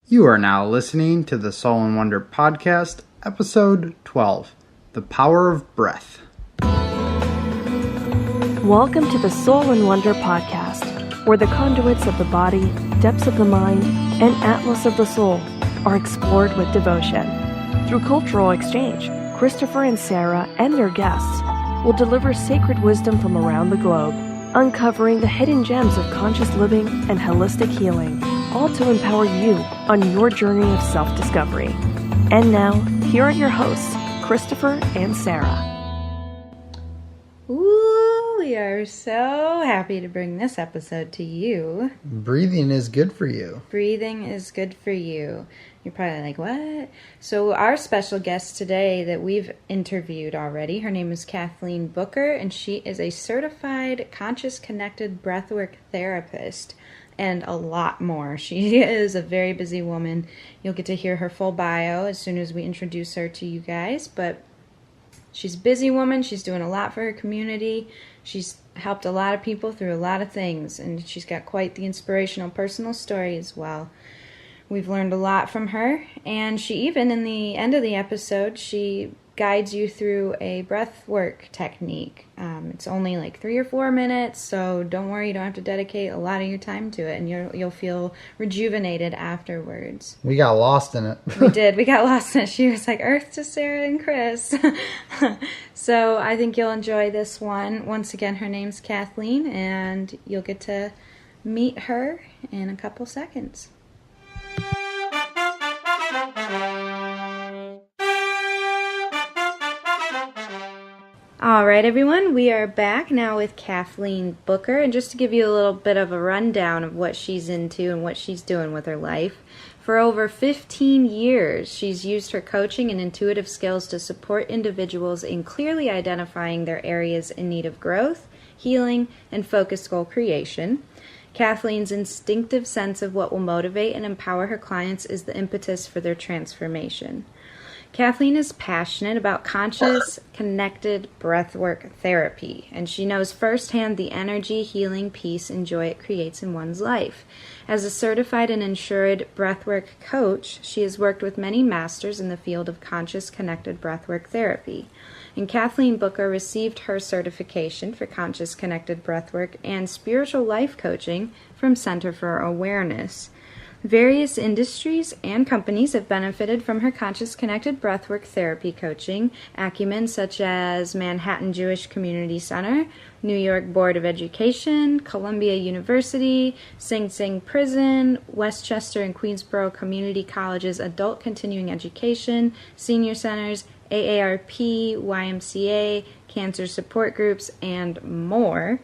You are now listening to the Soul and Wonder Podcast, Episode 12, The Power of Breath. Welcome to the Soul and Wonder Podcast, where the conduits of the body, depths of the mind, and atlas of the soul are explored with devotion. Through cultural exchange, Christopher and Sara and their guests will deliver sacred wisdom from around the globe, uncovering the hidden gems of conscious living and holistic healing, all to empower you on your journey of self-discovery. And now, here are your hosts, Christopher and Sara. Ooh, we are so happy to bring this episode to you. Breathing is good for you. Breathing is good for you. You're probably like, what? So our special guest today that we've interviewed already, her name is Kathleen Booker, and she is a certified conscious connected breathwork therapist and a lot more. She is a very busy woman. You'll get to hear her full bio as soon as we introduce her to you guys, but she's a busy woman. She's doing a lot for her community. She's helped a lot of people through a lot of things, and she's got quite the inspirational personal story as well. We've learned a lot from her, and she even, in the end of the episode, she guides you through a breath work technique. It's only like 3 or 4 minutes, so don't worry, you don't have to dedicate a lot of your time to it, and you'll feel rejuvenated afterwards. We got lost in it. We did. We got lost in it. She was like, Earth to Sara and Chris. So I think you'll enjoy this one. Once again, her name's Kathleen, and you'll get to meet her in a couple seconds. All right, everyone, we are back now with Kathleen Booker, and just to give you a little bit of a rundown of what she's into and what she's doing with her life. For over 15 years, she's used her coaching and intuitive skills to support individuals in clearly identifying their areas in need of growth, healing, and focused goal creation. Kathleen's instinctive sense of what will motivate and empower her clients is the impetus for their transformation. Kathleen is passionate about conscious, connected breathwork therapy, and she knows firsthand the energy, healing, peace, and joy it creates in one's life. As a certified and insured breathwork coach, she has worked with many masters in the field of conscious, connected breathwork therapy. And Kathleen Booker received her certification for conscious, connected breathwork and spiritual life coaching from Center for Awareness. Various industries and companies have benefited from her conscious connected breathwork therapy coaching acumen, such as Manhattan Jewish Community Center, New York Board of Education, Columbia University, Sing Sing Prison, Westchester and Queensboro Community Colleges Adult Continuing Education, Senior Centers, AARP, YMCA, cancer support groups, and more.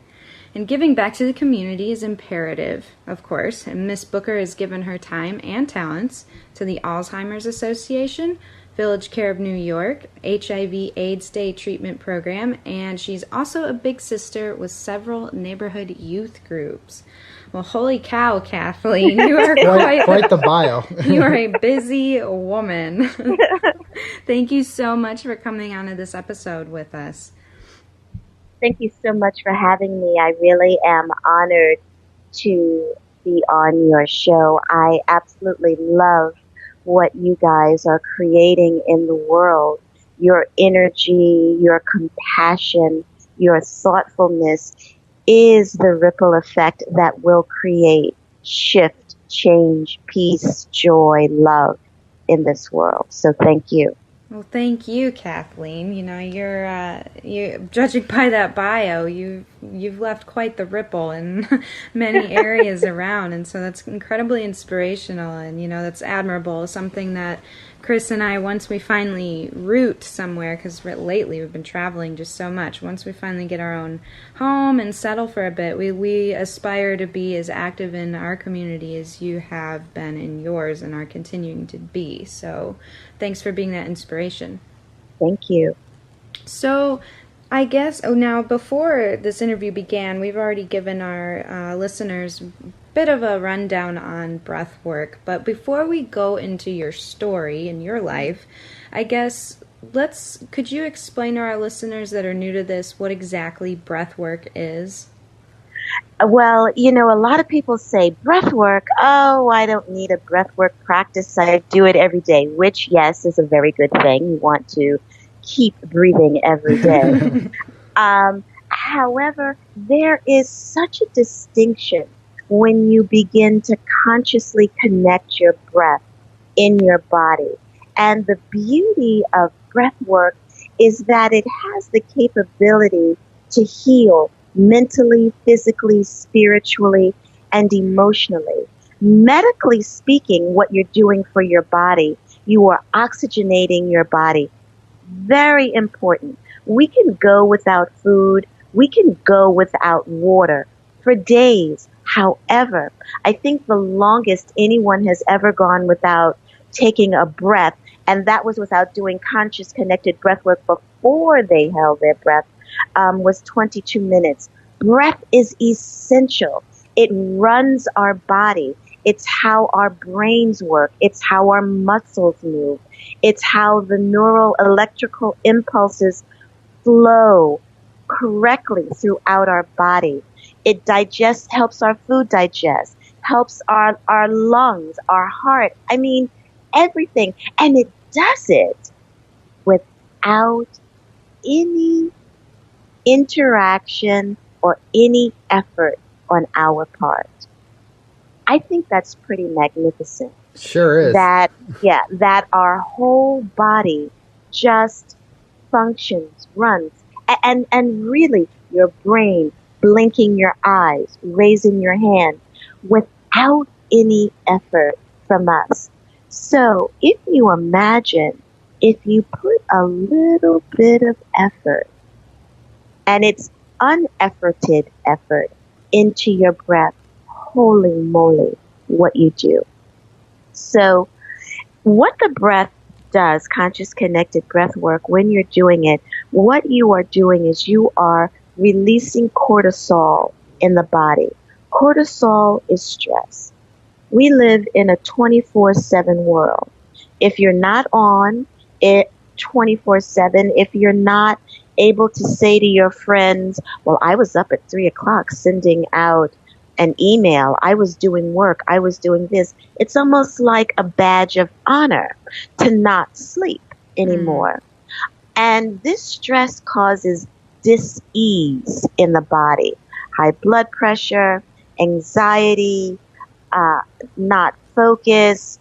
And giving back to the community is imperative, of course, and Miss Booker has given her time and talents to the Alzheimer's Association, Village Care of New York, HIV/AIDS Day Treatment Program, and she's also a big sister with several neighborhood youth groups. Well, holy cow, Kathleen, you are quite the bio. You are a busy woman. Thank you so much for coming on to this episode with us. Thank you so much for having me. I really am honored to be on your show. I absolutely love what you guys are creating in the world. Your energy, your compassion, your thoughtfulness is the ripple effect that will create shift, change, peace, joy, love in this world. So thank you. Well, thank you, Kathleen. You know, you're judging by that bio, you've left quite the ripple in many areas around, and so that's incredibly inspirational, and you know, that's admirable. Something that Chris and I, once we finally root somewhere, because lately we've been traveling just so much, once we finally get our own home and settle for a bit, we aspire to be as active in our community as you have been in yours and are continuing to be. So thanks for being that inspiration. Thank you. So I guess, now before this interview began, we've already given our listeners bit of a rundown on breath work, but before we go into your story and your life, I guess could you explain to our listeners that are new to this what exactly breath work is? Well, a lot of people say breath work. Oh, I don't need a breath work practice. I do it every day, which, yes, is a very good thing. You want to keep breathing every day. However, there is such a distinction when you begin to consciously connect your breath in your body. And the beauty of breath work is that it has the capability to heal mentally, physically, spiritually, and emotionally. Medically speaking, what you're doing for your body, you are oxygenating your body. Very important. We can go without food. We can go without water for days. However, I think the longest anyone has ever gone without taking a breath, and that was without doing conscious connected breath work before they held their breath, was 22 minutes. Breath is essential. It runs our body. It's how our brains work. It's how our muscles move. It's how the neural electrical impulses flow correctly throughout our body. It helps our food digest, helps our lungs, our heart. I mean, everything. And it does it without any interaction or any effort on our part. I think that's pretty magnificent. Sure is. That our whole body just functions, runs, and really your brain blinking your eyes, raising your hand without any effort from us. So if you imagine, if you put a little bit of effort, and it's unefforted effort, into your breath, holy moly, what you do. So what the breath does, conscious connected breath work, when you're doing it, what you are doing is you are releasing cortisol in the body. Cortisol is stress. We live in a 24/7 world. If you're not on it 24/7, if you're not able to say to your friends, well, I was up at 3 o'clock sending out an email, I was doing work, I was doing this. It's almost like a badge of honor to not sleep anymore. And this stress causes dis-ease in the body, high blood pressure, anxiety, not focused,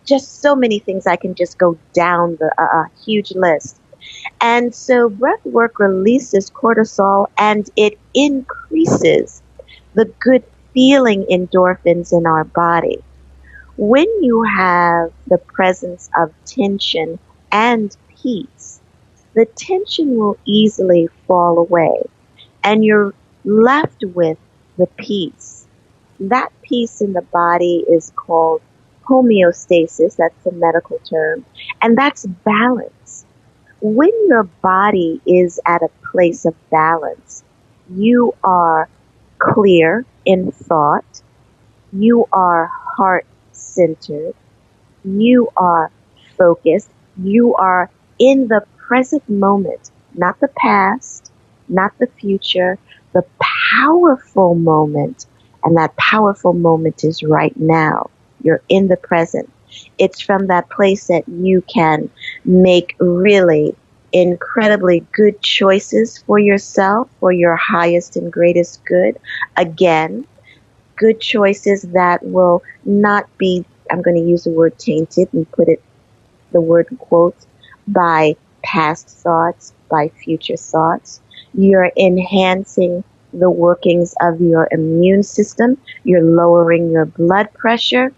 just so many things. I can just go down a huge list. And so breath work releases cortisol and it increases the good feeling endorphins in our body. When you have the presence of tension and peace, the tension will easily fall away and you're left with the peace. That peace in the body is called homeostasis. That's a medical term. And that's balance. When your body is at a place of balance, you are clear in thought, you are heart-centered, you are focused, you are in the present moment, not the past, not the future, the powerful moment. And that powerful moment is right now. You're in the present. It's from that place that you can make really incredibly good choices for yourself, for your highest and greatest good. Again, good choices that will not be, I'm going to use the word tainted and put it, the word in quotes, by past thoughts, by future thoughts. You're enhancing the workings of your immune system. You're lowering your blood pressure.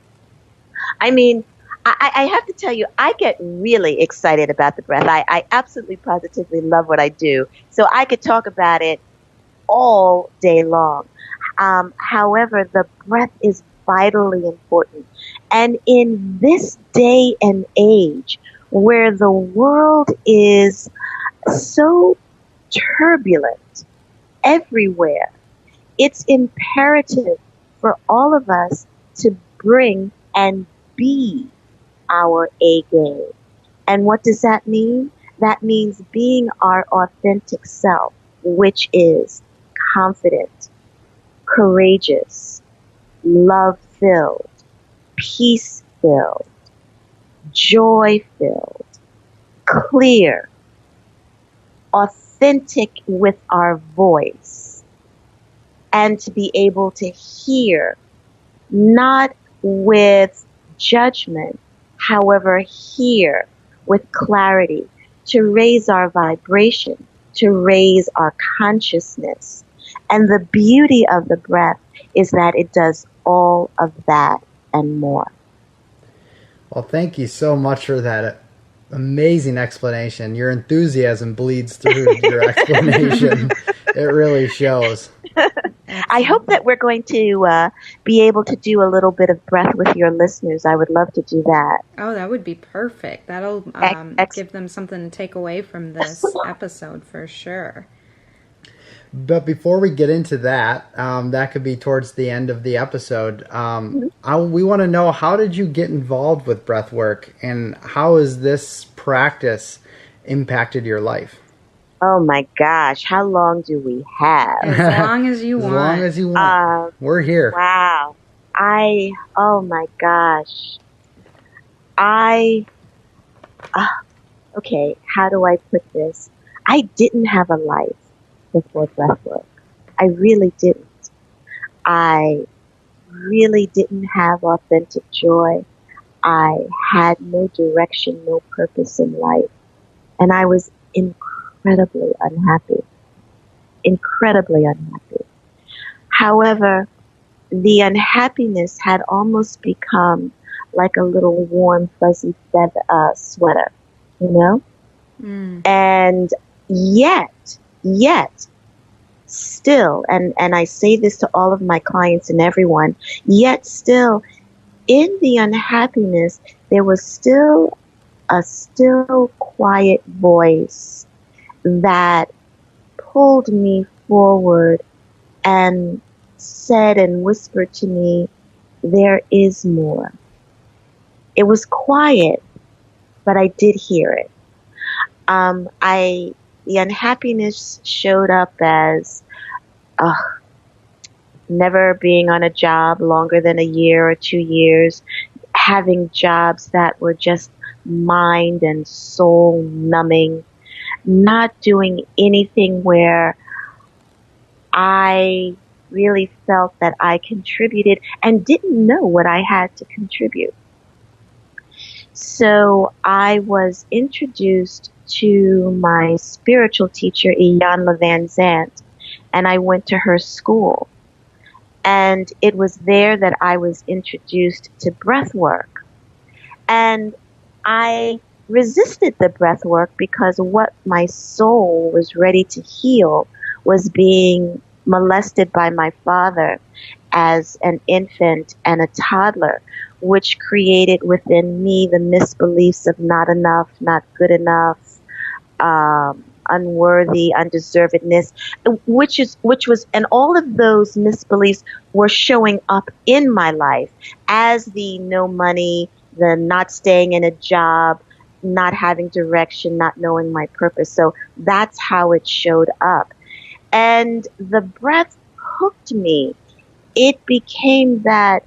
I mean, I have to tell you, I get really excited about the breath. I absolutely positively love what I do. So I could talk about it all day long. However, the breath is vitally important. And in this day and age where the world is so turbulent everywhere, it's imperative for all of us to bring and be our A game. And what does that mean? That means being our authentic self, which is confident, courageous, love-filled, peace-filled, joy-filled, clear, authentic with our voice, and to be able to hear, not with judgment, however, hear with clarity, to raise our vibration, to raise our consciousness. And the beauty of the breath is that it does all of that and more. Well, thank you so much for that amazing explanation. Your enthusiasm bleeds through your explanation. It really shows. I hope that we're going to be able to do a little bit of breath with your listeners. I would love to do that. Oh, that would be perfect. That'll give them something to take away from this episode for sure. But before we get into that, that could be towards the end of the episode. We want to know, how did you get involved with breath work, and how has this practice impacted your life? Oh my gosh, how long do we have? As long as you want. As long as you want. We're here. Wow. Oh my gosh. Okay, how do I put this? I didn't have a life before breathwork. I really didn't. I really didn't have authentic joy. I had no direction, no purpose in life. And I was incredibly unhappy. Incredibly unhappy. However, the unhappiness had almost become like a little warm, fuzzy sweater, you know? And yet, still, and I say this to all of my clients and everyone, yet still, in the unhappiness, there was still a still, quiet voice that pulled me forward and said and whispered to me, there is more. It was quiet, but I did hear it. The unhappiness showed up as never being on a job longer than a year or 2 years, having jobs that were just mind and soul numbing, not doing anything where I really felt that I contributed and didn't know what I had to contribute. So I was introduced to my spiritual teacher, Iyanla Van Zandt, and I went to her school. And it was there that I was introduced to breath work. And I resisted the breath work because what my soul was ready to heal was being molested by my father as an infant and a toddler, which created within me the misbeliefs of not enough, not good enough, unworthy, undeservedness, and all of those misbeliefs were showing up in my life as the no money, the not staying in a job, not having direction, not knowing my purpose. So that's how it showed up. And the breath hooked me. It became that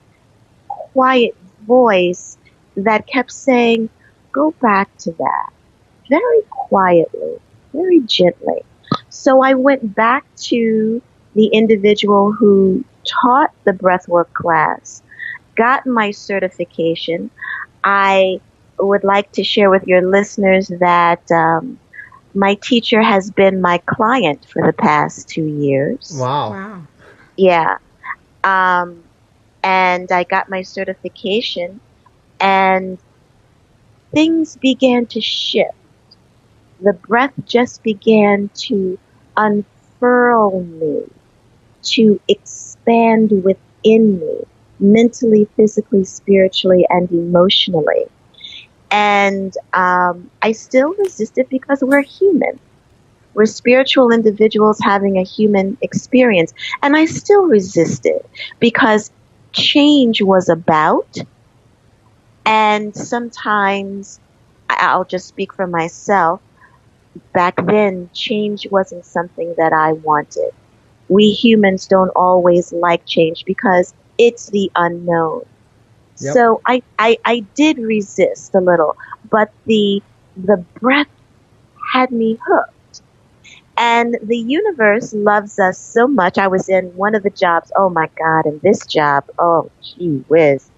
quiet voice that kept saying, go back to that, very quietly, very gently. So I went back to the individual who taught the breathwork class, got my certification. I would like to share with your listeners that my teacher has been my client for the past 2 years. Wow. Yeah. And I got my certification, and things began to shift. The breath just began to unfurl me, to expand within me, mentally, physically, spiritually, and emotionally. And I still resisted because we're human. We're spiritual individuals having a human experience. And I still resisted because change was about, and sometimes, I'll just speak for myself, back then change wasn't something that I wanted. we humans don't always like change because it's the unknown. Yep. So I did resist a little, but the breath had me hooked. And the universe loves us so much. I was in one of the jobs, oh my God, and this job, oh gee whiz,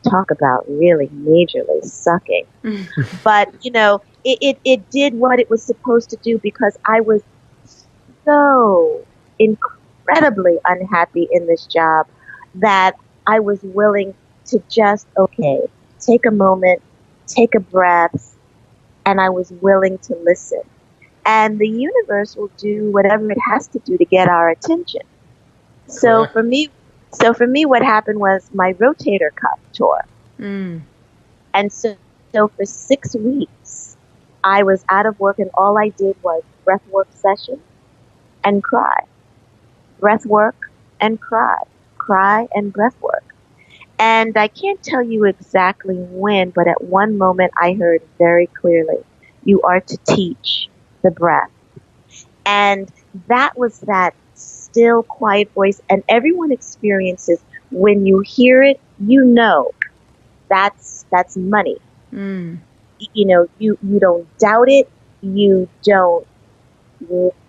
talk about really majorly sucking. But, it did what it was supposed to do because I was so incredibly unhappy in this job that I was willing to just, okay, take a moment, take a breath, and I was willing to listen. And the universe will do whatever it has to do to get our attention. So for me, what happened was my rotator cuff tore. And so for 6 weeks, I was out of work, and all I did was breathwork session and cry. Breathwork and cry and breathwork. And I can't tell you exactly when, but at one moment I heard very clearly, you are to teach the breath. And that was that still, quiet voice. And everyone experiences, when you hear it, that's money. You don't doubt it. You don't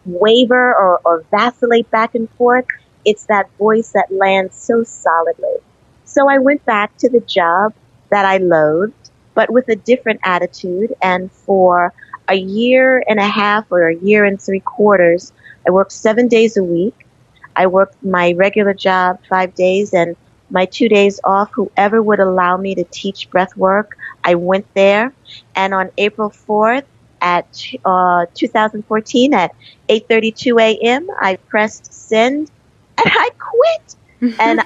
waver or vacillate back and forth. It's that voice that lands so solidly. So I went back to the job that I loathed, but with a different attitude. And for a year and a half or a year and 3/4, I worked 7 days a week. I worked my regular job 5 days, and my 2 days off, whoever would allow me to teach breath work, I went there. And on April 4th at 2014 at 8:32 a.m., I pressed send and I quit. And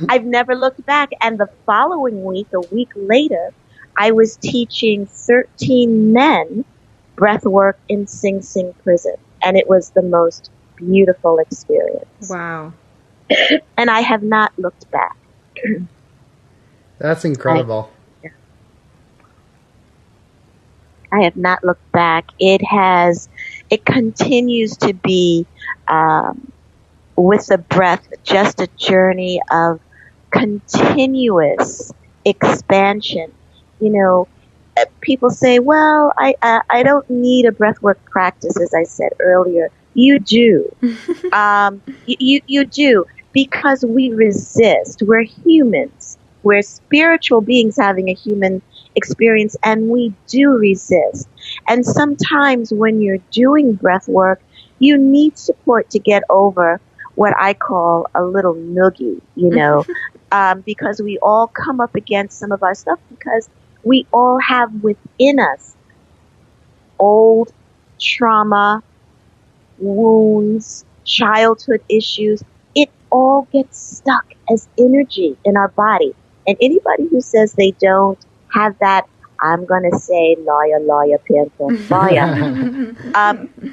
I've never looked back. And the following week, a week later, I was teaching 13 men breath work in Sing Sing prison. And it was the most beautiful experience. Wow. And I have not looked back. That's incredible. I have not looked back. It continues to be, with the breath, just a journey of continuous expansion. People say, well, I don't need a breathwork practice, as I said earlier. You do. You do, because we resist. We're humans. We're spiritual beings having a human experience, and we do resist. And sometimes when you're doing breath work, you need support to get over what I call a little noogie, because we all come up against some of our stuff, because we all have within us old trauma, wounds, childhood issues. It all gets stuck as energy in our body. And anybody who says they don't have that, I'm going to say lawyer, pin, lawyer.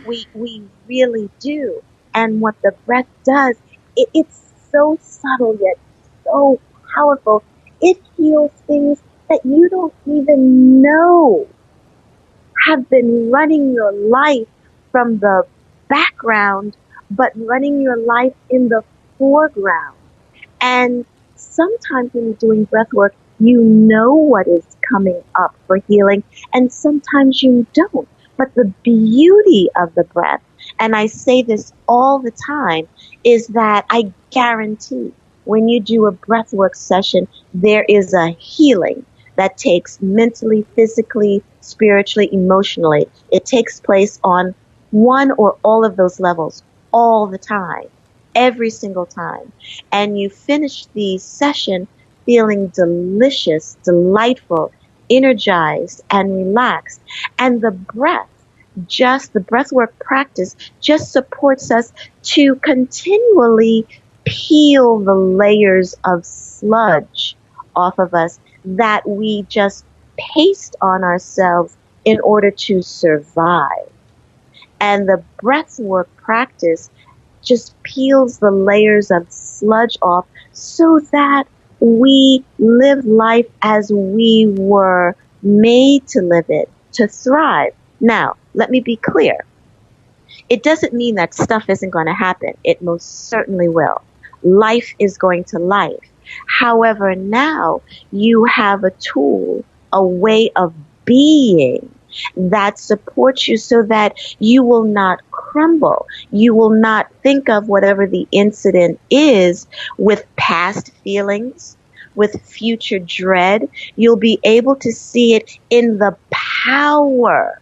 We really do. And what the breath does, it's so subtle yet so powerful. It heals things that you don't even know have been running your life from the background, but running your life in the foreground. And sometimes when you're doing breath work, you know what is coming up for healing, and sometimes you don't. But the beauty of the breath, and I say this all the time, is that I guarantee when you do a breathwork session, there is a healing that takes mentally, physically, spiritually, emotionally. It takes place on one or all of those levels all the time, every single time. And you finish the session feeling delicious, delightful, energized, and relaxed. And the breath, just the breathwork practice, just supports us to continually peel the layers of sludge off of us that we just paste on ourselves in order to survive. And the breathwork practice just peels the layers of sludge off so that we live life as we were made to live it, to thrive. Now, let me be clear. it doesn't mean that stuff isn't going to happen. It most certainly will. Life is going to life. However, now you have a tool, a way of being that supports you so that you will not crumble. You will not think of whatever the incident is with past feelings, with future dread. You'll be able to see it in the power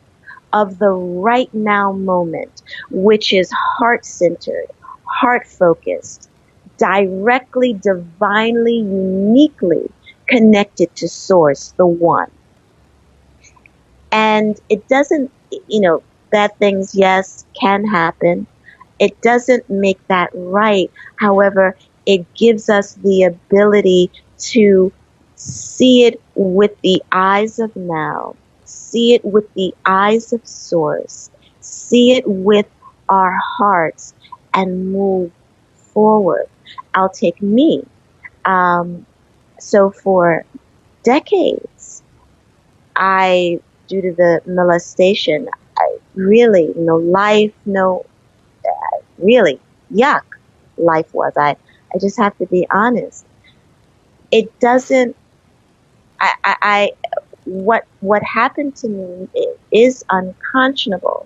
of the right now moment, which is heart-centered, heart-focused, directly, divinely, uniquely connected to Source, the One. And it doesn't, bad things, yes, can happen. It doesn't make that right. However, it gives us the ability to see it with the eyes of now, see it with the eyes of Source, see it with our hearts, and move forward. I'll take me. So for decades, due to the molestation, I really, really yuck life was. I just have to be honest. It doesn't, what happened to me is unconscionable.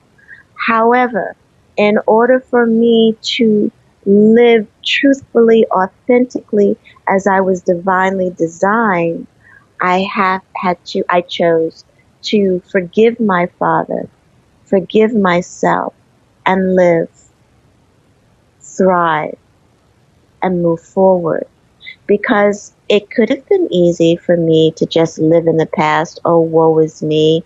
However, in order for me to live truthfully, authentically, as I was divinely designed, I chose to forgive my father, forgive myself, and live, thrive, and move forward. Because it could have been easy for me to just live in the past. Oh, woe is me.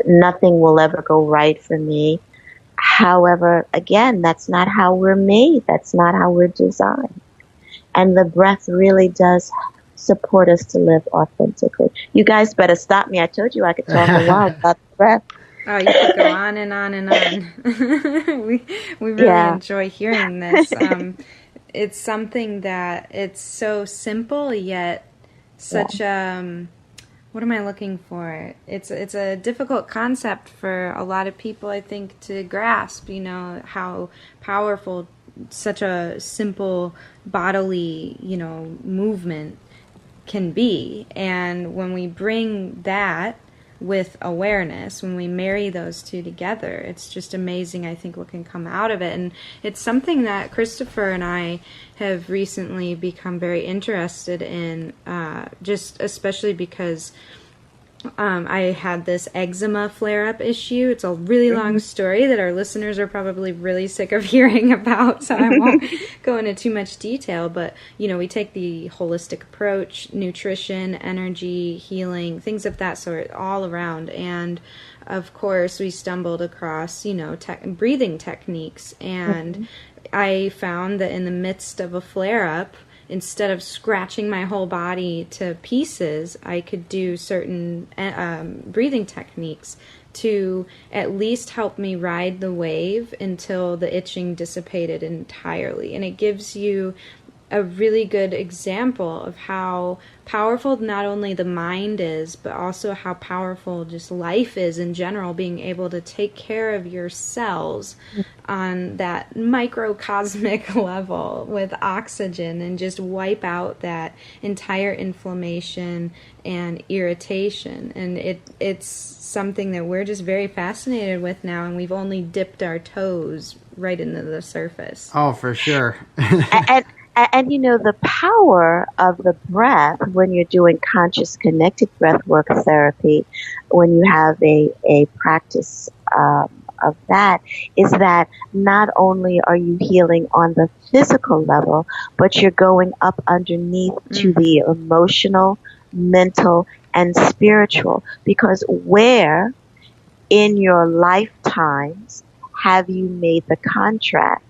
Nothing will ever go right for me. However, again, that's not how we're made. That's not how we're designed. And the breath really does support us to live authentically. You guys better stop me. I told you I could talk a while about the breath. Oh, you could go on and on and on. we really enjoy hearing this. It's something that it's so simple yet such what am I looking for? It's a difficult concept for a lot of people, I think, to grasp, how powerful such a simple bodily, movement can be. And when we bring that with awareness, when we marry those two together, it's just amazing, I think, what can come out of it. And it's something that Christopher and I have recently become very interested in, just especially because I had this eczema flare-up issue. It's a really long story that our listeners are probably really sick of hearing about, so I won't go into too much detail. But, we take the holistic approach, nutrition, energy, healing, things of that sort all around. And, of course, we stumbled across, breathing techniques. And I found that in the midst of a flare-up, instead of scratching my whole body to pieces, I could do certain breathing techniques to at least help me ride the wave until the itching dissipated entirely. And it gives you a really good example of how powerful not only the mind is, but also how powerful just life is in general, being able to take care of your cells on that microcosmic level with oxygen and just wipe out that entire inflammation and irritation. And it's something that we're just very fascinated with now, and we've only dipped our toes right into the surface. Oh, for sure. And the power of the breath when you're doing conscious connected breathwork therapy, when you have a practice of that, is that not only are you healing on the physical level, but you're going up underneath to the emotional, mental, and spiritual. Because where in your lifetimes have you made the contract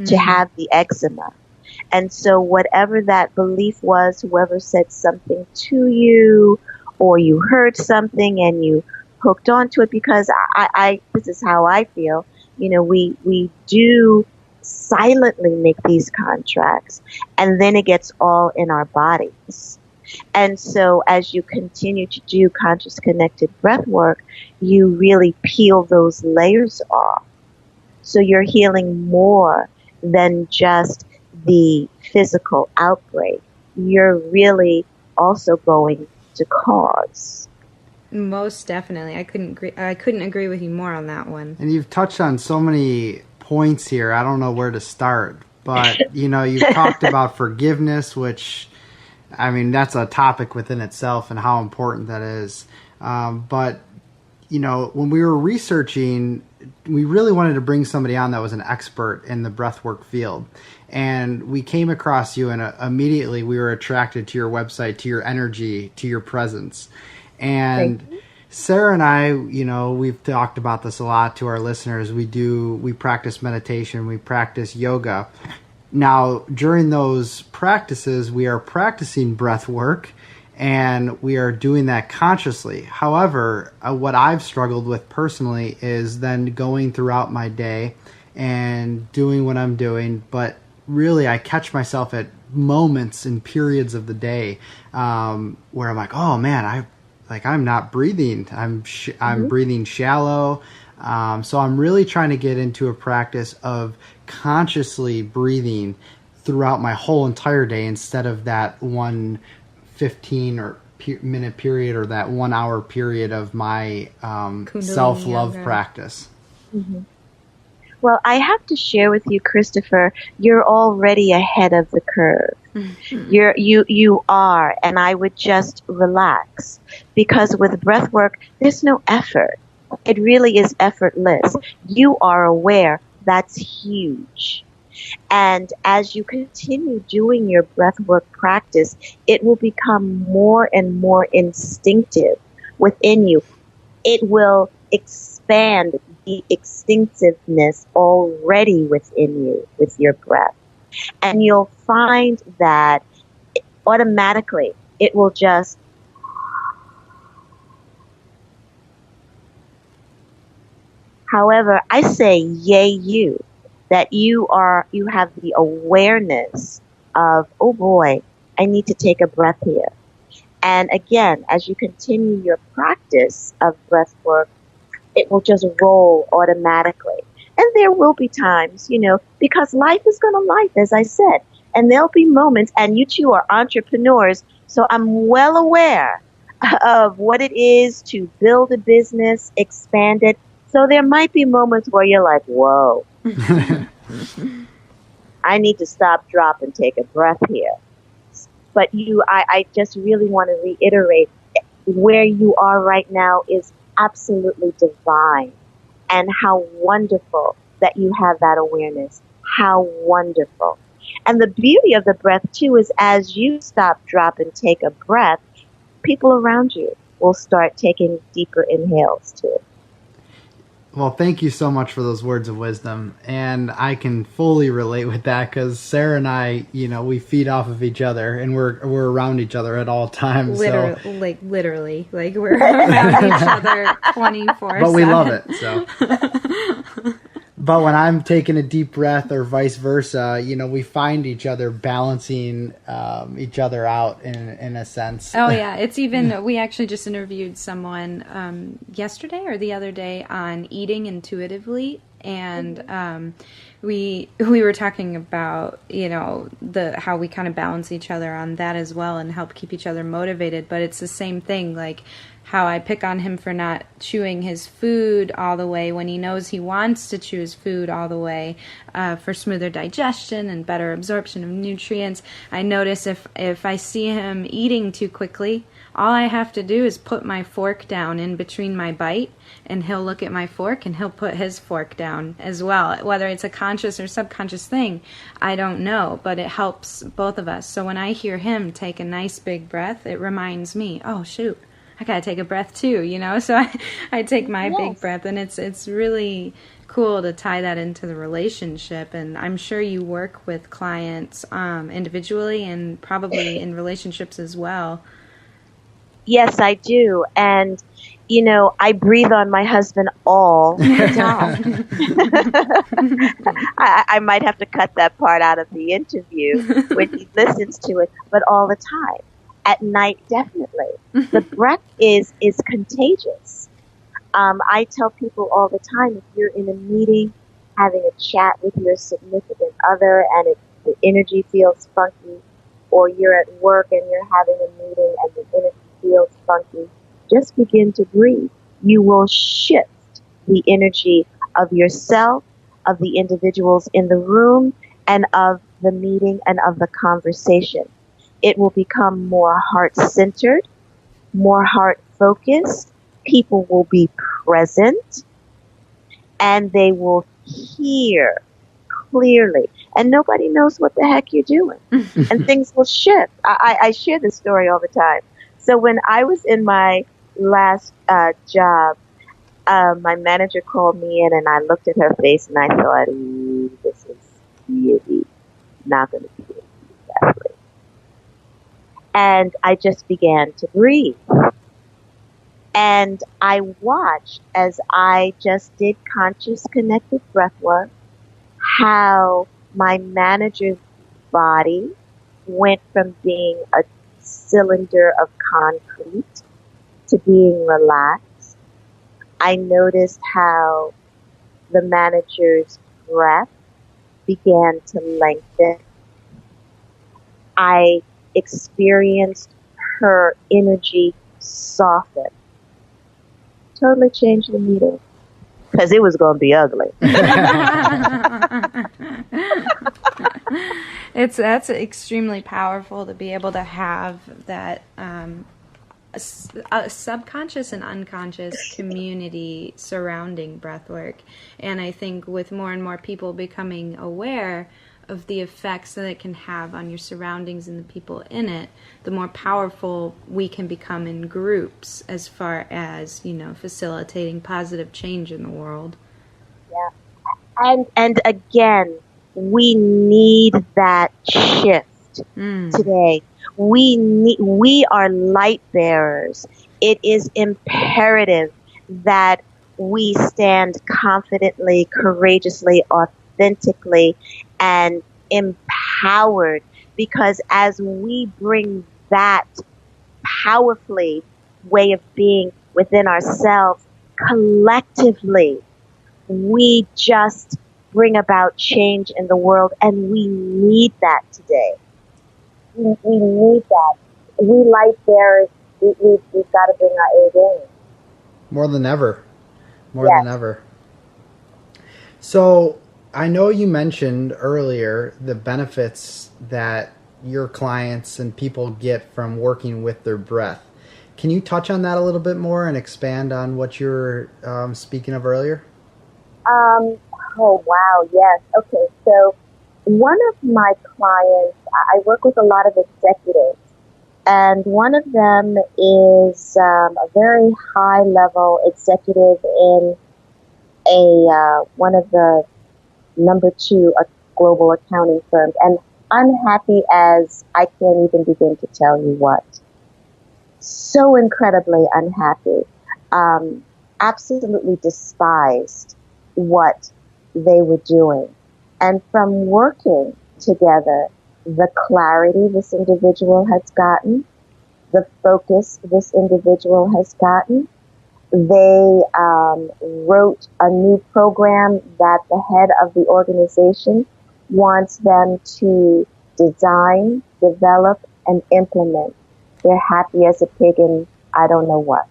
to have the eczema? And so whatever that belief was, whoever said something to you, or you heard something and you hooked onto it, because I this is how I feel, we do silently make these contracts, and then it gets all in our bodies. And so as you continue to do conscious connected breath work, you really peel those layers off. So you're healing more than just the physical outbreak. You're really also going to cause. Most definitely. I couldn't agree with you more on that one. And you've touched on so many points here. I don't know where to start. But, you've talked about forgiveness, which, I mean, that's a topic within itself and how important that is. But, when we were researching, we really wanted to bring somebody on that was an expert in the breathwork field. And we came across you, and immediately we were attracted to your website, to your energy, to your presence. And Sara and I, we've talked about this a lot to our listeners. We practice meditation, we practice yoga. Now, during those practices, we are practicing breath work, and we are doing that consciously. However, what I've struggled with personally is then going throughout my day and doing what I'm doing, but really I catch myself at moments and periods of the day where I'm like, oh man, I'm not breathing. I'm breathing shallow. So I'm really trying to get into a practice of consciously breathing throughout my whole entire day instead of that 1 15 or minute period or that 1 hour period of my self-love practice. Mm-hmm. Well, I have to share with you, Christopher, you're already ahead of the curve. Mm-hmm. You are, and I would just relax, because with breath work, there's no effort. It really is effortless. You are aware. That's huge. And as you continue doing your breathwork practice, it will become more and more instinctive within you. It will expand the instinctiveness already within you with your breath. And you'll find that automatically it will just However, I say yay you, that you have the awareness of, oh boy, I need to take a breath here. And again, as you continue your practice of breath work, it will just roll automatically. And there will be times, because life is going to life, as I said. And there'll be moments, and you two are entrepreneurs, so I'm well aware of what it is to build a business, expand it. So there might be moments where you're like, whoa, I need to stop, drop, and take a breath here. But I just really want to reiterate, where you are right now is absolutely divine. And how wonderful that you have that awareness. How wonderful. And the beauty of the breath, too, is as you stop, drop, and take a breath, people around you will start taking deeper inhales, too. Well, thank you so much for those words of wisdom. And I can fully relate with that, because Sara and I, we feed off of each other, and we're around each other at all times. Literally, we're around each other 24/7. But we love it, so. But when I'm taking a deep breath or vice versa, we find each other balancing each other out in a sense. Oh, yeah. It's even, we actually just interviewed someone yesterday or the other day on eating intuitively. And we were talking about, how we kind of balance each other on that as well and help keep each other motivated. But it's the same thing, like how I pick on him for not chewing his food all the way when he knows he wants to chew his food all the way for smoother digestion and better absorption of nutrients. I notice if I see him eating too quickly, all I have to do is put my fork down in between my bite, and he'll look at my fork and he'll put his fork down as well. Whether it's a conscious or subconscious thing, I don't know, but it helps both of us. So when I hear him take a nice big breath, it reminds me, oh shoot, I gotta take a breath too, So I take my big breath, and it's really cool to tie that into the relationship. And I'm sure you work with clients individually and probably in relationships as well. Yes, I do. And, I breathe on my husband all the time. I might have to cut that part out of the interview when he listens to it, but all the time. At night, definitely. The breath is contagious. I tell people all the time, if you're in a meeting, having a chat with your significant other, and the energy feels funky, or you're at work and you're having a meeting and the energy feels funky, just begin to breathe. You will shift the energy of yourself, of the individuals in the room, and of the meeting and of the conversation. It will become more heart-centered, more heart-focused. People will be present, and they will hear clearly. And nobody knows what the heck you're doing. And things will shift. I share this story all the time. So when I was in my last job, my manager called me in, and I looked at her face, and I thought, ooh, this is really not going to be good, Kathleen. And I just began to breathe. And I watched as I just did conscious connected breath work, how my manager's body went from being a cylinder of concrete to being relaxed. I noticed how the manager's breath began to lengthen. I experienced her energy soften. Totally changed the meeting, because it was going to be ugly. That's extremely powerful to be able to have that a subconscious and unconscious community surrounding breathwork. And I think with more and more people becoming aware of the effects that it can have on your surroundings and the people in it, the more powerful we can become in groups as far as, facilitating positive change in the world. Yeah. And again, we need that shift today. We are light bearers. It is imperative that we stand confidently, courageously, authentically, and empowered, because as we bring that powerfully way of being within ourselves, collectively, we just bring about change in the world, and we need that today. We need that. We light bearers, we've got to bring our A game. More than ever. More than ever. So, I know you mentioned earlier the benefits that your clients and people get from working with their breath. Can you touch on that a little bit more and expand on what you were speaking of earlier? Oh, wow, yes. Okay, so one of my clients, I work with a lot of executives, and one of them is a very high-level executive in one of the number 2 global accounting firms, and unhappy as I can't even begin to tell you what. So incredibly unhappy. Absolutely despised what they were doing. And from working together, the clarity this individual has gotten, the focus this individual has gotten, they wrote a new program that the head of the organization wants them to design, develop, and implement. They're happy as a pig in I don't know what.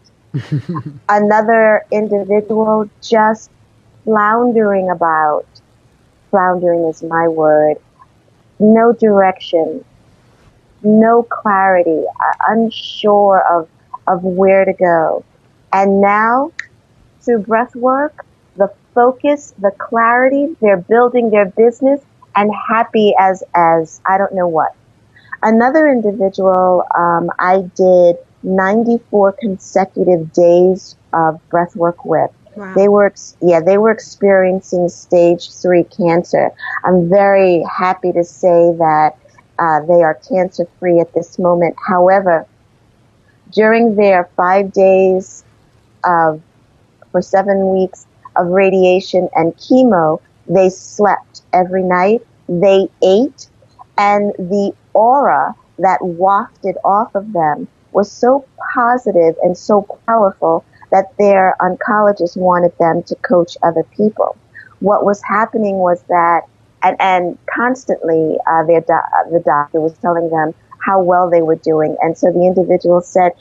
Another individual just floundering is my word, no direction, no clarity, unsure of where to go. And now, through breath work, the focus, the clarity, they're building their business and happy as I don't know what. Another individual, I did 94 consecutive days of breath work with. Wow. They were experiencing stage 3 cancer. I'm very happy to say that they are cancer free at this moment. However, during their 5 days for 7 weeks of radiation and chemo, they slept every night, they ate, and the aura that wafted off of them was so positive and so powerful that their oncologist wanted them to coach other people. What was happening was that, and constantly the doctor was telling them how well they were doing. And so the individual said,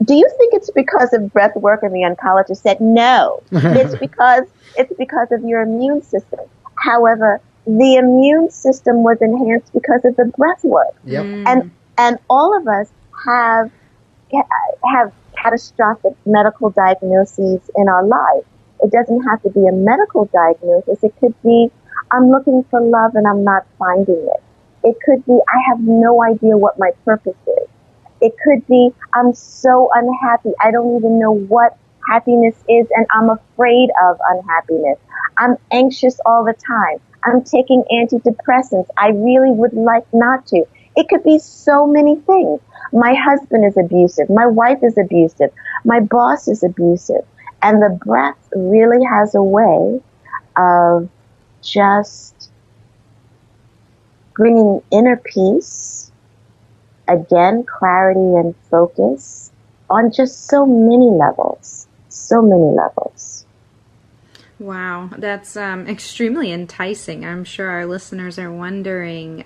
do you think it's because of breath work? And the oncologist said, no, it's because of your immune system. However, the immune system was enhanced because of the breath work. Yep. And all of us have catastrophic medical diagnoses in our life. It doesn't have to be a medical diagnosis. It could be, I'm looking for love and I'm not finding it. It could be, I have no idea what my purpose is. It could be, I'm so unhappy. I don't even know what happiness is, and I'm afraid of unhappiness. I'm anxious all the time. I'm taking antidepressants. I really would like not to. It could be so many things. My husband is abusive. My wife is abusive. My boss is abusive. And the breath really has a way of just bringing inner peace, again, clarity and focus on just so many levels. So many levels. Wow, that's extremely enticing. I'm sure our listeners are wondering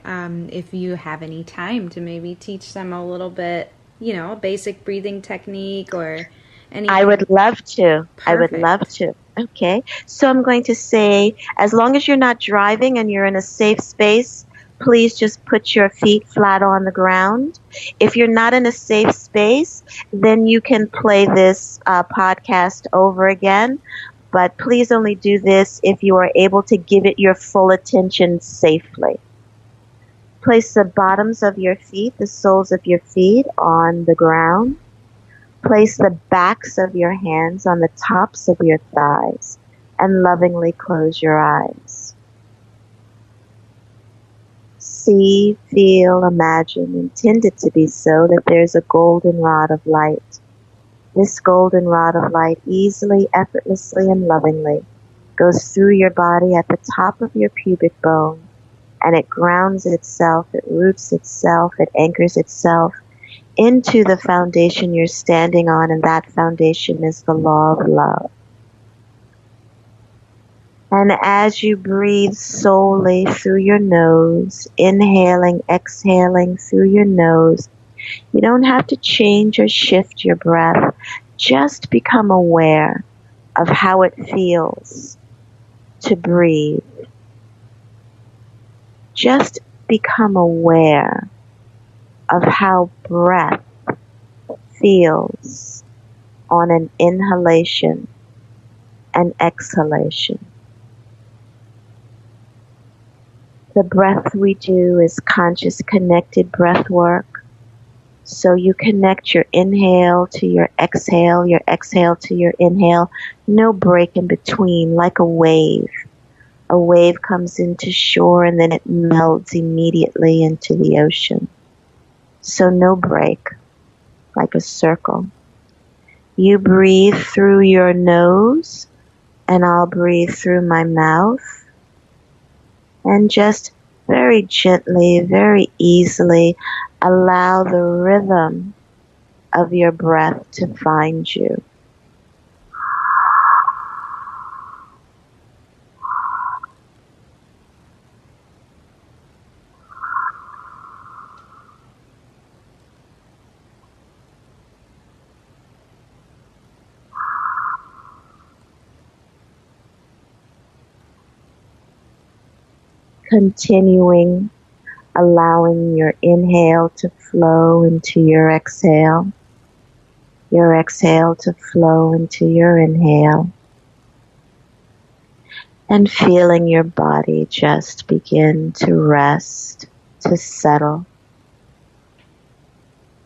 if you have any time to maybe teach them a little bit, a basic breathing technique or anything. I would love to. Perfect. I would love to. Okay. So I'm going to say, as long as you're not driving and you're in a safe space, please just put your feet flat on the ground. If you're not in a safe space, then you can play this podcast over again. But please only do this if you are able to give it your full attention safely. Place the bottoms of your feet, the soles of your feet on the ground. Place the backs of your hands on the tops of your thighs and lovingly close your eyes. See, feel, imagine, intend it to be so that there's a golden rod of light. This golden rod of light easily, effortlessly, and lovingly goes through your body at the top of your pubic bone, and it grounds itself, it roots itself, it anchors itself into the foundation you're standing on, and that foundation is the law of love. And as you breathe solely through your nose, inhaling, exhaling through your nose, you don't have to change or shift your breath. Just become aware of how it feels to breathe. Just become aware of how breath feels on an inhalation and exhalation. The breath we do is conscious connected breath work. So you connect your inhale to your exhale to your inhale. No break in between, like a wave. A wave comes into shore and then it melds immediately into the ocean. So no break, like a circle. You breathe through your nose and I'll breathe through my mouth. And just very gently, very easily, allow the rhythm of your breath to find you. Continuing, allowing your inhale to flow into your exhale to flow into your inhale, and feeling your body just begin to rest, to settle,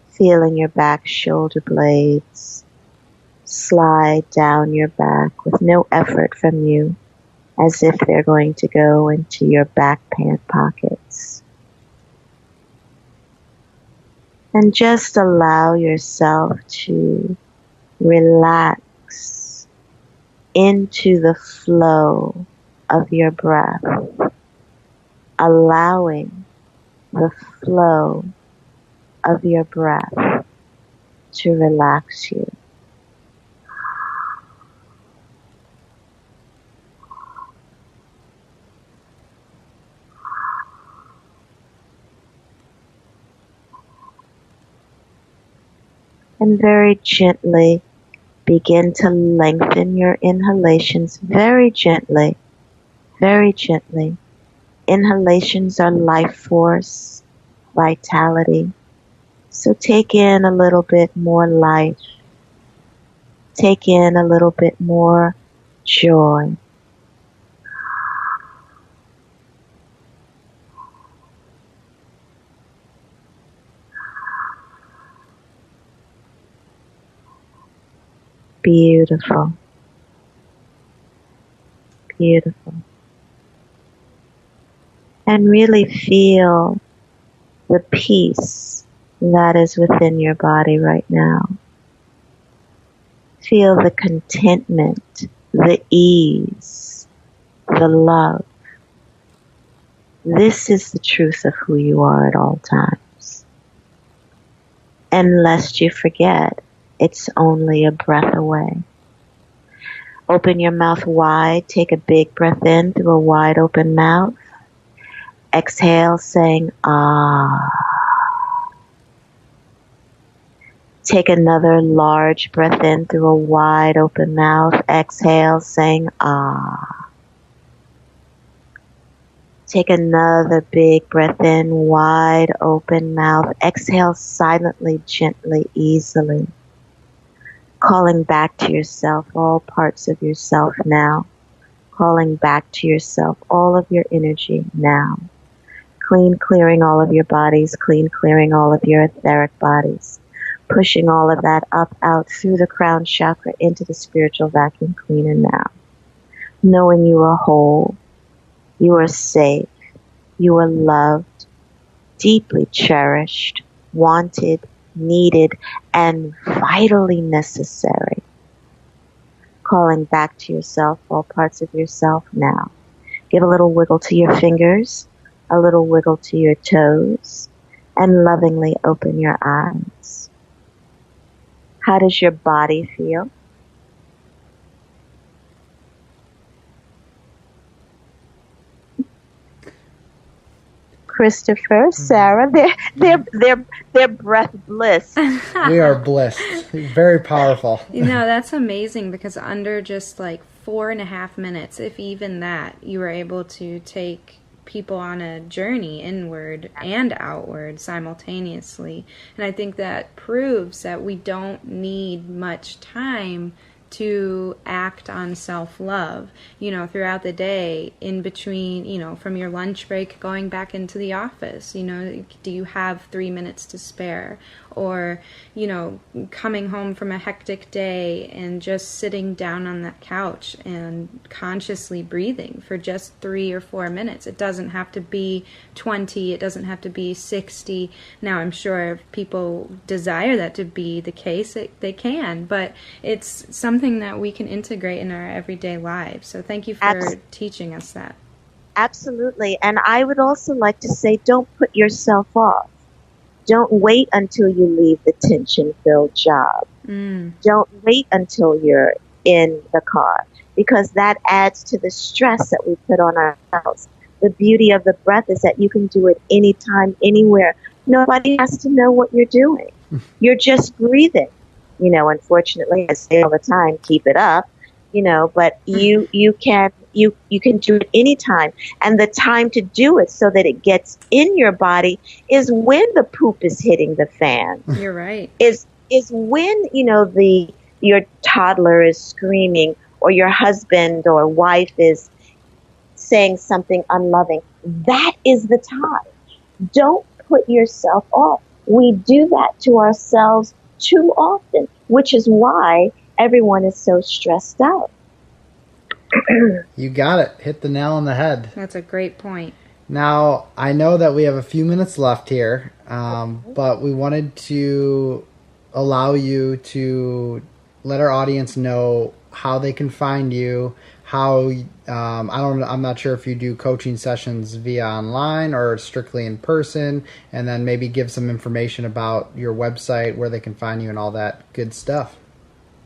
feeling your back shoulder blades slide down your back with no effort from you, as if they're going to go into your back pant pockets. And just allow yourself to relax into the flow of your breath, allowing the flow of your breath to relax you. And very gently begin to lengthen your inhalations very gently, very gently. Inhalations are life force, vitality. So take in a little bit more life. Take in a little bit more joy. Beautiful. Beautiful. And really feel the peace that is within your body right now. Feel the contentment, the ease, the love. This is the truth of who you are at all times. And lest you forget, it's only a breath away. Open your mouth wide. Take a big breath in through a wide open mouth. Exhale, saying, ah. Take another large breath in through a wide open mouth. Exhale, saying, ah. Take another big breath in, wide open mouth. Exhale silently, gently, easily. Calling back to yourself, all parts of yourself now. Calling back to yourself, all of your energy now. Clean clearing all of your bodies, clean clearing all of your etheric bodies. Pushing all of that up, out, through the crown chakra into the spiritual vacuum cleaner now. Knowing you are whole, you are safe, you are loved, deeply cherished, wanted, needed, and vitally necessary. Calling back to yourself, all parts of yourself now. Give a little wiggle to your fingers, a little wiggle to your toes, and lovingly open your eyes. How does your body feel? Christopher, Sara, they're breath bliss. We are blessed. Very powerful. You know, that's amazing because under just like 4.5 minutes, if even that, you were able to take people on a journey inward and outward simultaneously. And I think that proves that we don't need much time to act on self-love, you know, throughout the day, in between, you know, from your lunch break going back into the office, you know, do you have 3 minutes to spare? Or, you know, coming home from a hectic day and just sitting down on that couch and consciously breathing for just 3 or 4 minutes. It doesn't have to be 20, it doesn't have to be 60. Now, I'm sure if people desire that to be the case, they can, but it's something that we can integrate in our everyday lives. So thank you for teaching us that. Absolutely. And I would also like to say, don't put yourself off. Don't wait until you leave the tension-filled job. Don't wait until you're in the car, because that adds to the stress that we put on ourselves. The beauty of the breath is that you can do it anytime, anywhere. Nobody has to know what you're doing. You're just breathing. You know, unfortunately, I say all the time, keep it up, you know, but you can do it anytime. And the time to do it so that it gets in your body is when the poop is hitting the fan. You're right. Is when, you know, your toddler is screaming, or your husband or wife is saying something unloving. That is the time. Don't put yourself off. We do that to ourselves too often, which is why everyone is so stressed out. You got it. Hit the nail on the head. That's a great point. Now, I know that we have a few minutes left here, but we wanted to allow you to let our audience know how they can find you. How I'm not sure if you do coaching sessions via online or strictly in person, and then maybe give some information about your website, where they can find you, and all that good stuff.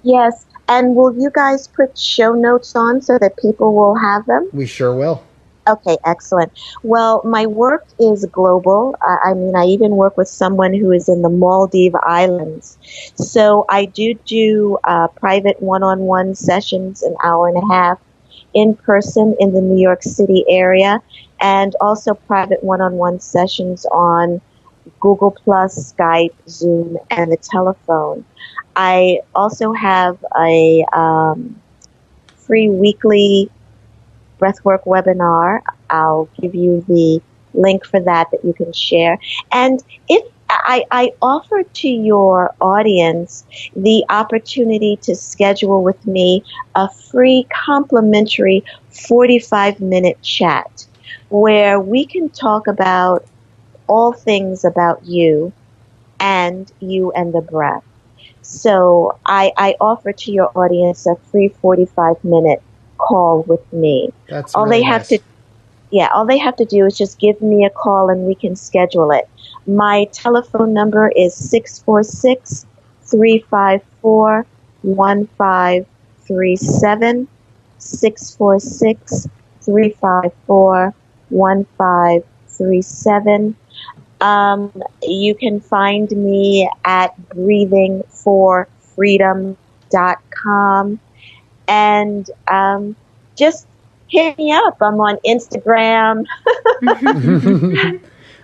Yes. And will you guys put show notes on so that people will have them? We sure will. Okay, excellent. Well, my work is global. I mean, I even work with someone who is in the Maldive Islands. So I do private one-on-one sessions, an hour and a half, in person in the New York City area, and also private one-on-one sessions on Google Plus, Skype, Zoom, and the telephone. I also have a free weekly breathwork webinar. I'll give you the link for that you can share. And if I offer to your audience the opportunity to schedule with me a free complimentary 45-minute chat where we can talk about all things about you and the breath. So I offer to your audience a free 45-minute call with me. That's all really nice. All they have to do is just give me a call and we can schedule it. My telephone number is 646-354-1537, 646-354-1537. You can find me at breathingforfreedom.com, and just hit me up. I'm on Instagram.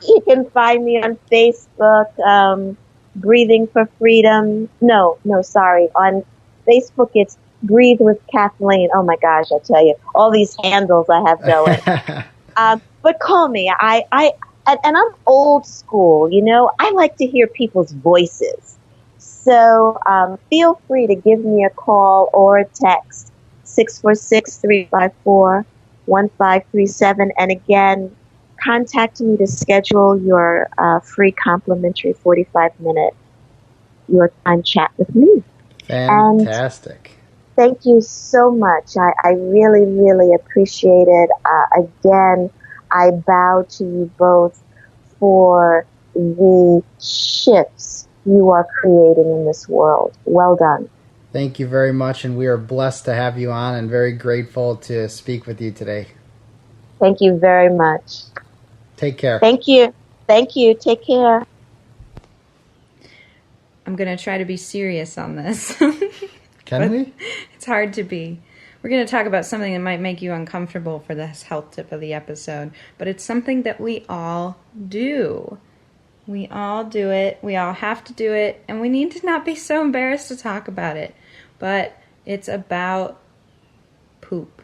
You can find me on Facebook, Breathing for Freedom. No, sorry. On Facebook, it's Breathe with Kathleen. Oh my gosh, I tell you, all these handles I have going. But call me. And I'm old school, you know. I like to hear people's voices. So feel free to give me a call or a text, 646-354-1537. And again, contact me to schedule your free complimentary 45-minute your time chat with me. Fantastic. And thank you so much. I really, really appreciate it. Again, I bow to you both for the shifts you are creating in this world. Well done. Thank you very much, and we are blessed to have you on and very grateful to speak with you today. Thank you very much. Take care. Thank you. Take care. I'm going to try to be serious on this. Can we? It's hard to be. We're going to talk about something that might make you uncomfortable for this health tip of the episode, but it's something that we all do. We all do it. We all have to do it, and we need to not be so embarrassed to talk about it. But it's about poop.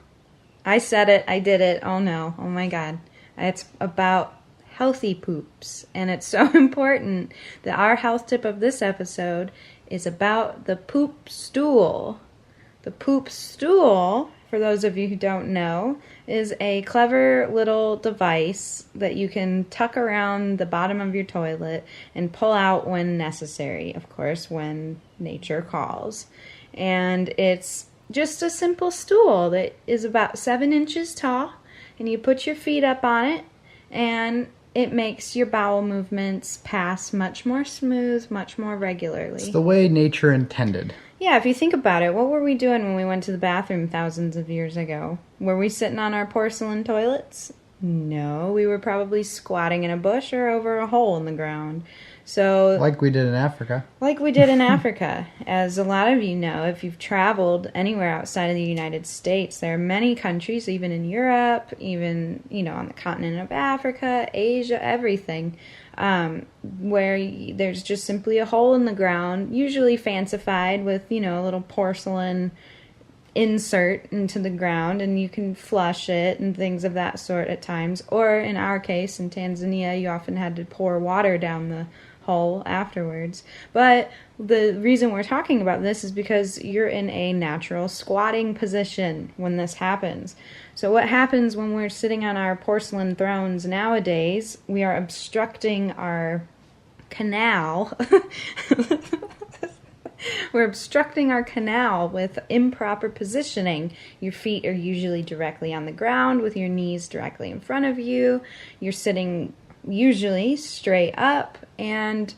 I said it. I did it. Oh no. Oh my God. It's about healthy poops, and it's so important that our health tip of this episode is about the poop stool. The poop stool, for those of you who don't know, is a clever little device that you can tuck around the bottom of your toilet and pull out when necessary, of course, when nature calls. And it's just a simple stool that is about 7 inches tall, and you put your feet up on it, and it makes your bowel movements pass much more smooth, much more regularly. It's the way nature intended. Yeah, if you think about it, what were we doing when we went to the bathroom thousands of years ago? Were we sitting on our porcelain toilets? No, we were probably squatting in a bush or over a hole in the ground. So, like we did in Africa. Like we did in Africa. As a lot of you know, if you've traveled anywhere outside of the United States, there are many countries, even in Europe, even, on the continent of Africa, Asia, everything, where there's just simply a hole in the ground, usually fancified with, a little porcelain insert into the ground, and you can flush it and things of that sort at times. Or in our case, in Tanzania, you often had to pour water down the hole afterwards. But the reason we're talking about this is because you're in a natural squatting position when this happens. So what happens when we're sitting on our porcelain thrones nowadays? We are obstructing our canal We're obstructing our canal with improper positioning. Your feet are usually directly on the ground with your knees directly in front of you. You're sitting usually straight up, and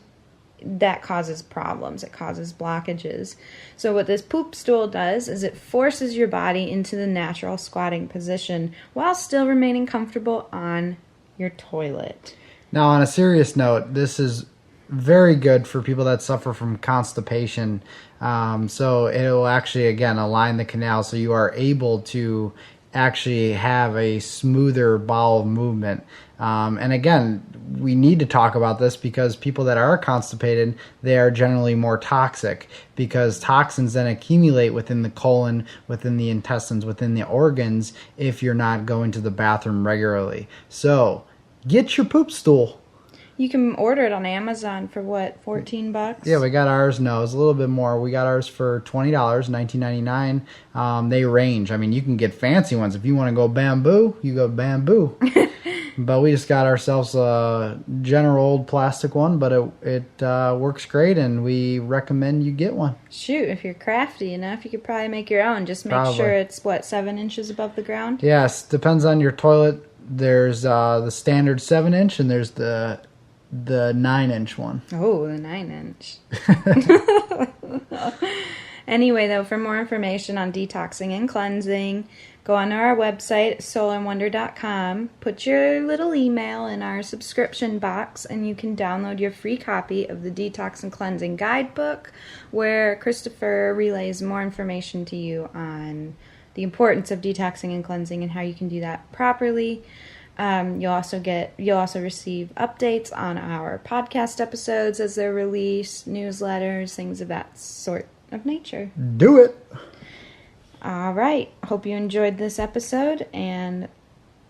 that causes problems. It causes blockages. So what this poop stool does is it forces your body into the natural squatting position while still remaining comfortable on your toilet. Now, on a serious note, this is very good for people that suffer from constipation. So it will actually, again, align the canal so you are able to actually have a smoother bowel movement. And again, we need to talk about this because people that are constipated, they are generally more toxic because toxins then accumulate within the colon, within the intestines, within the organs if you're not going to the bathroom regularly. So get your poop stool. You can order it on Amazon for what, $14? Yeah, we got ours. No, it's a little bit more. We got ours for $20, $19.99. They range. I mean, you can get fancy ones. If you want to go bamboo, you go bamboo. But we just got ourselves a general old plastic one, but it works great, and we recommend you get one. Shoot, if you're crafty enough, you could probably make your own. Just make sure it's, 7 inches above the ground? Yes, depends on your toilet. There's the standard 7-inch, and there's the 9-inch one. Oh, the 9-inch. Anyway, though, for more information on detoxing and cleansing, go on to our website, soulandwonder.com, put your little email in our subscription box, and you can download your free copy of the Detox and Cleansing Guidebook, where Christopher relays more information to you on the importance of detoxing and cleansing and how you can do that properly. You'll also receive updates on our podcast episodes as they're released, newsletters, things of that sort of nature. Do it. All right. Hope you enjoyed this episode, and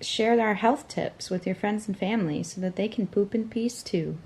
share our health tips with your friends and family so that they can poop in peace too.